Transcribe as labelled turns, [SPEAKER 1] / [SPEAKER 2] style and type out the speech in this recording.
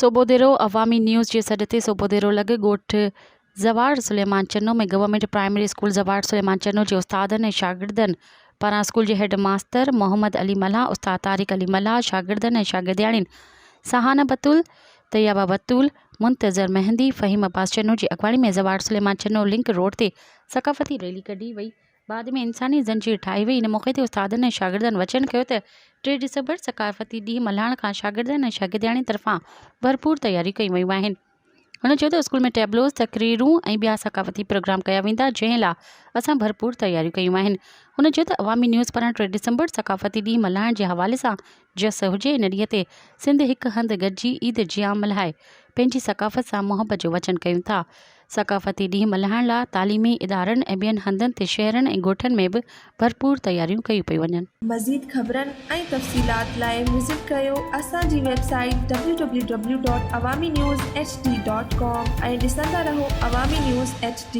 [SPEAKER 1] सोबोदेरो अवामी न्यूज़ जे सॾ ते सोबोदेरो लॻ ॻोठ ज़वार सुलेमान चन्नो में government primary school ज़वार Suleman Channo जे उस्तादनि ऐं शागिर्दनि पारां स्कूल जे हेड मास्टर मोहम्मद अली मल्हा, उस्ताद तारिक अली मल्हा, शागिर्दनि ऐं शागिर्दियाणियुनि सहाना बतूल, तैयबा बतूल, मुंतज़र मेहंदी, फ़हीम अब्बास चन्नो जी अॻवानी में ज़वार सुलेमान चन्नो लिंक रोड ते सक़ाफ़ती रैली कढी वई। बाद में इंसानी ज़ंजीर ठाही वई। इन मौक़े ते उस्तादनि ऐं शागिर्दनि वचन कयो त 3 डिसंबर सक़ाफ़ती ॾींहुं मल्हाइण खां शागिर्दनि ऐं शागिर्दियाणियुनि तरफ़ां भरपूर तयारियूं कयूं वयूं आहिनि। हुन चयो त स्कूल में टेबलोस, तक़रीरूं ऐं ॿिया सक़ाफ़ती प्रोग्राम कया वेंदा, जंहिं लाइ असां भरपूर तयारियूं कयूं आहिनि। हुन चयो त अवामी न्यूज़ पारां 3 डिसंबर सक़ाफ़ती ॾींहुं मल्हाइण जे हवाले सां जस हुजे। इन ॾींहं ते सिंध हिकु हंधि गॾिजी ईद जियाम मल्हाए पंहिंजी सक़ाफ़त सां मुहबत जो वचन कयूं था। सक़ाफ़ती ॾींहुं मल्हाइण लाइ तालीमी इदारनि ऐं ॿियनि हंधनि ते शहरनि ऐं ॻोठनि में बि भरपूर तयारियूं कयूं पियूं वञनि।
[SPEAKER 2] मज़ीद ख़बरनि ऐं तफ़सीलात लाइ विज़िट कयो असांजी वेबसाइट www.awamiNewsHD.com ऐं ॾिसंदा रहो अवामी न्यूज़ HD।